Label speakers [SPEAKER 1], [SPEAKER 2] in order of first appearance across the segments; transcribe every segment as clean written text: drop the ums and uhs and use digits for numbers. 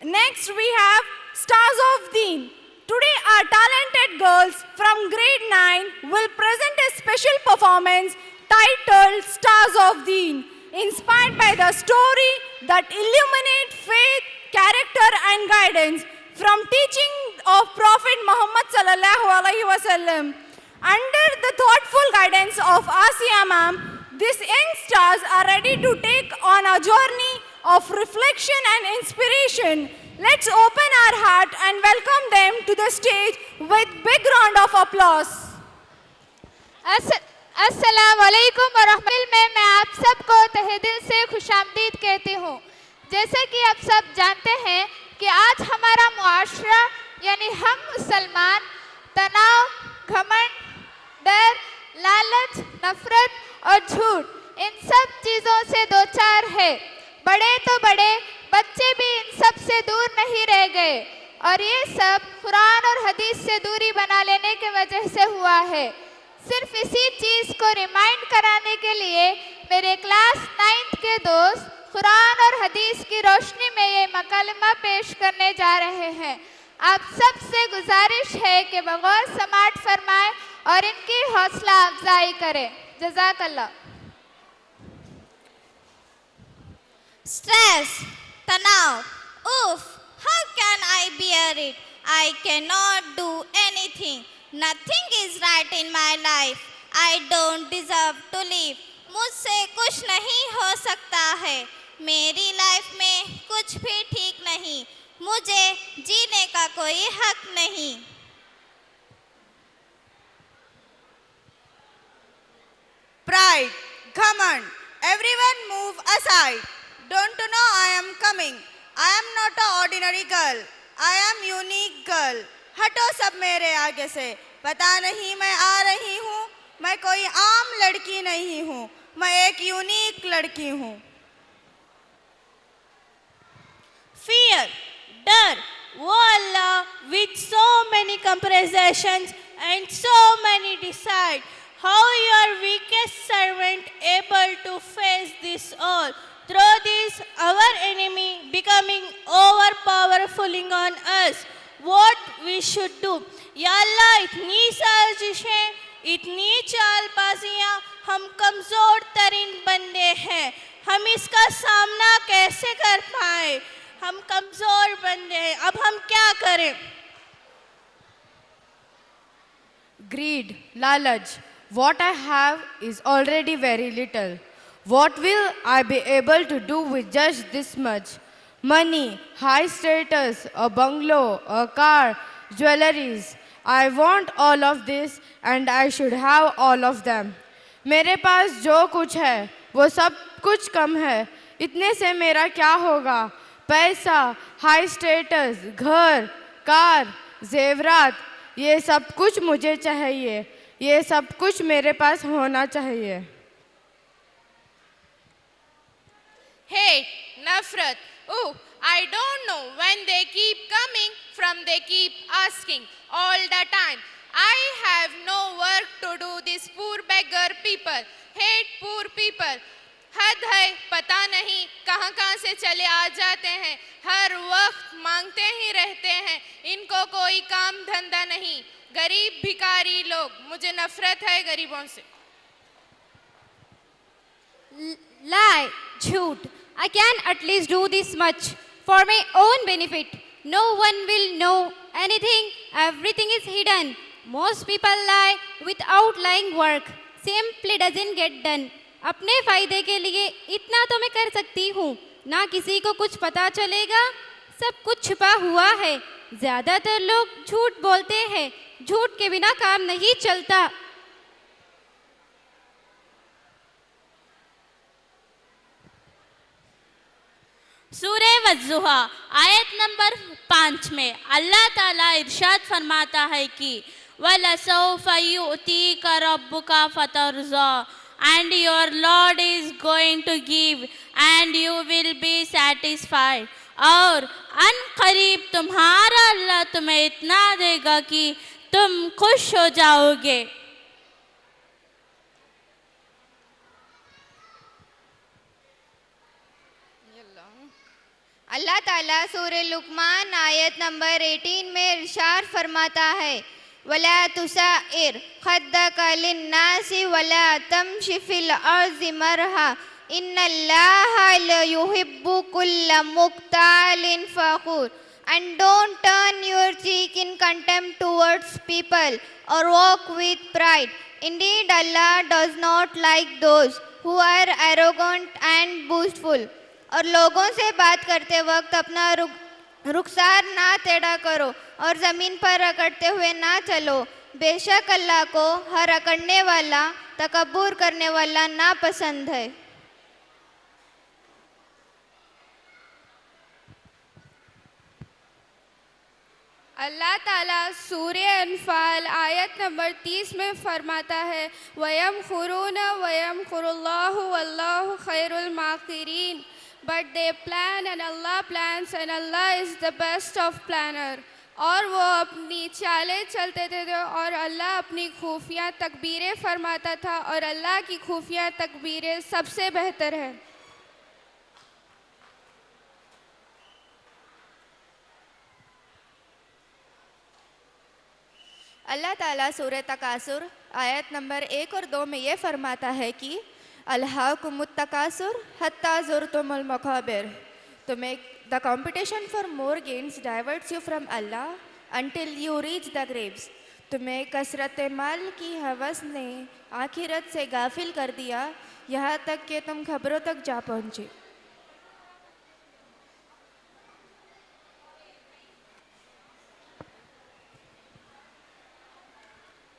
[SPEAKER 1] Next we have Stars of Deen. Today our talented girls from grade 9 will present a special performance titled Stars of Deen, inspired by the story that illuminate faith, character and guidance from teaching of Prophet Muhammad sallallahu alaihi wasallam. Under the thoughtful guidance of Asiya ma'am, these young stars are ready to take on a journey of reflection and inspiration. Let's open our heart and welcome them to the stage with big round of applause.
[SPEAKER 2] अस्सलाम वालेकुम व रहमतुल्लाह में मैं आप सबको तहे दिल से खुशामदीद कहती हूँ। जैसे कि आप सब जानते हैं कि आज हमारा मुआशरा यानी हम मुसलमान तनाव, घमंड, डर, लालच, नफरत और झूठ इन सब चीज़ों से दो चार है। बड़े तो बड़े, बच्चे भी इन सब से दूर नहीं रह गए और ये सब कुरान और हदीस से दूरी बना लेने के वजह से हुआ है। सिर्फ इसी चीज़ को रिमाइंड कराने के लिए मेरे क्लास 9th के दोस्त कुरान और हदीस की रोशनी में ये मकलमा पेश करने जा रहे हैं। आप सब से गुजारिश है कि बगौर समाअत फरमाएं और इनकी हौसला अफजाई करें। जज़ाकल्लाह।
[SPEAKER 3] Stress, tanav, oof, how can I bear it? I cannot do anything. Nothing is right in my life. I don't deserve to live. मुझसे कुछ नहीं हो सकता है। मेरी लाइफ में कुछ भी ठीक नहीं। मुझे जीने का कोई हक नहीं।
[SPEAKER 4] Pride, command, everyone move aside. Don't you know I am coming? I am not an ordinary girl. I am unique girl. हटो सब मेरे आगे से। पता नहीं मैं आ रही हूँ। मैं कोई आम लड़की नहीं हूँ। मैं एक यूनिक लड़की हूँ।
[SPEAKER 5] Fear, डर, वो अल्लाह with so many comprehensions and so many decide how your weakest servant able to face this all. Through this our enemy becoming overpowerful on us. What we should do? या अल्लाह इतनी साजिशें, इतनी चालबाजियाँ, हम कमज़ोर तरीन बंदे हैं। हम इसका सामना कैसे कर पाए? हम कमज़ोर बंदे हैं। अब हम क्या करें?
[SPEAKER 1] Greed, lalaj. What I have is already very little. What will I be able to do with just this much? Money, high status, a bungalow, a car, jewelries. I want all of this and I should have all of them. मेरे पास जो कुछ है वो सब कुछ कम है। इतने से मेरा क्या होगा? पैसा, हाई स्टेटस, घर, कार, जेवरात, ये सब कुछ मुझे चाहिए। ये सब कुछ मेरे पास होना चाहिए।
[SPEAKER 2] Hate, nafrat. Oh, I don't know when they keep coming from they keep asking all the time. I have no work to do this poor beggar people. Hate poor people. हद है, पता नहीं कहाँ कहाँ से चले आ जाते हैं। हर वक्त मांगते ही रहते हैं। इनको कोई काम धंधा नहीं। गरीब भिखारी लोग। मुझे नफरत है गरीबों से।
[SPEAKER 6] Lie, झूठ. I can at least do this much for my own benefit. No one will know anything. Everything is hidden. Most people lie without lying work. Simply doesn't get done. अपने फायदे के लिए इतना तो मैं कर सकती हूँ। ना किसी को कुछ पता चलेगा। सब कुछ छुपा हुआ है। ज़्यादातर लोग झूठ बोलते हैं। झूठ के बिना काम नहीं चलता।
[SPEAKER 5] सूरे वज़्ज़ुहा आयत नंबर 5 में अल्लाह ताला इरशाद फरमाता है कि वलसौफ़ युअतीका रब्बुका फतरज़ा and your Lord is going to give and you will be satisfied. और अनक़रीब तुम्हारा अल्लाह तुम्हें इतना देगा कि तुम खुश हो जाओगे।
[SPEAKER 2] अल्लाह ताला सूरह लुकमान आयत नंबर 18 में इरशाद फरमाता है, वला तुसाइर खद्दका लिन्नासी वला तमशी फिल अर्ज़ि मरहा इन्नल्लाहा ला युहिब्बु कुल्ला मुख्तालिन फखूर. And don't turn your cheek in contempt towards people or walk with pride. Indeed, Allah does not like those who are arrogant and boastful. और लोगों से बात करते वक्त अपना रुखसार ना टेढ़ा करो और ज़मीन पर रगड़ते हुए ना चलो. बेशक अल्लाह को हर अकड़ने वाला, तकब्बुर करने वाला नापसंद है.
[SPEAKER 7] अल्लाह ताला सूरह अनफाल आयत नंबर 30 में फरमाता है, वयमखुरून वयमखुरुल्लाहु वल्लाहु खैरुल माकिरीन. But they plan and Allah plans and Allah is the best of planner. और वो अपनी चालें चलते थे और अल्लाह अपनी खुफिया तकबीरें फरमाता था और अल्लाह की खुफिया तकबीरें सबसे बेहतर है.
[SPEAKER 8] अल्लाह ताला सूरह तकासुर आयत नंबर 1 और 2 में ये फरमाता है कि अल्हाकुमुत तकासुर हत्ता ज़ुरतुमुल मक़ाबिर. तुम्हें the competition for more gains diverts you from Allah until you reach the Graves. तुम्हें कसरत माल की हवस ने आखिरत से गाफिल कर दिया यहाँ तक कि तुम खबरों तक जा पहुँचे.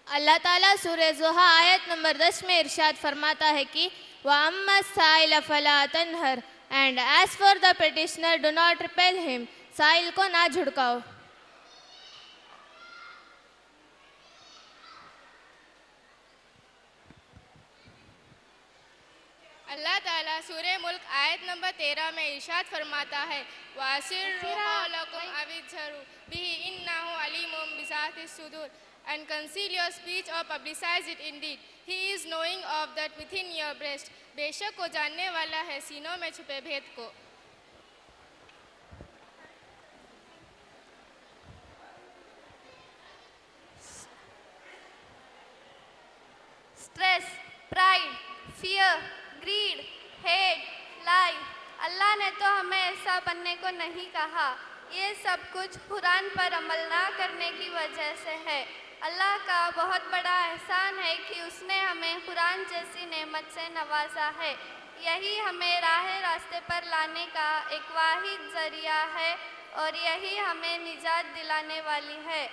[SPEAKER 5] अल्लाह ताला सूरह ज़ुहा आयत नंबर 10 में इरशाद फरमाता है कि वअम्मा साइल फला तनहर. And as for the petitioner do not repel him. साइल को ना झुड़काओ.
[SPEAKER 7] अल्लाह ताला सूरह मुल्क आयत नंबर 13 में इरशाद फरमाता है, वासिर्रु कौलकुम अविज्जरु बिही इन्नहु अलीमुम बिज़ातिस सुदूर. And conceal your speech or publicize it indeed. He is knowing of that within your breast. बेशक वो जानने वाला है सीनों में छुपे भेद को.
[SPEAKER 1] Stress, pride, fear, greed, hate, lie. अल्लाह ने तो हमें ऐसा बनने को नहीं कहा. ये सब कुछ कुरान पर अमल ना करने की वजह से है. अल्लाह का बहुत बड़ा एहसान है कि उसने हमें कुरान जैसी नेमत से नवाजा है. यही हमें रास्ते पर लाने का एक वाहिद ज़रिया है और यही हमें निजात दिलाने वाली है.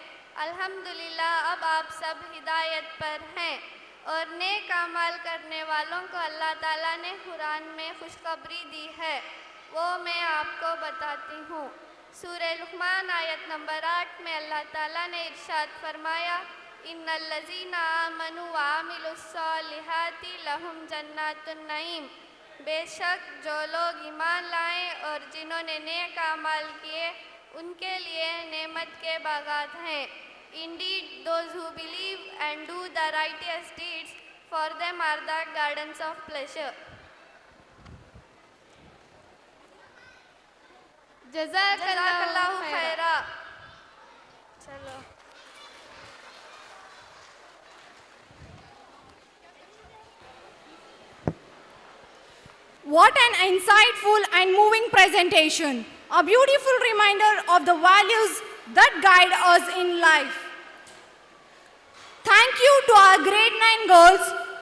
[SPEAKER 1] अल्हम्दुलिल्लाह अब आप सब हिदायत पर हैं और नेक अमल करने वालों को अल्लाह ताला ने कुरान में खुशखबरी दी है. वो मैं आपको बताती हूँ. सूरह लुकमान आयत नंबर 8 में अल्लाह ताला ने इरशाद फरमाया, इन्नल्लज़ीना आमनु व आमिलुस्सालिहाति लहुम जन्नातुन नईम. बेशक जो लोग ईमान लाएं और जिन्होंने नेक अमाल किए उनके लिए नेमत के बागात हैं. Indeed, those who believe and do the righteous deeds, for them are the gardens of pleasure. जज़ाकल्लाहु Khaira. चलो.
[SPEAKER 9] What an insightful and moving presentation. A beautiful reminder of the values that guide us in life. Thank you to our grade 9 girls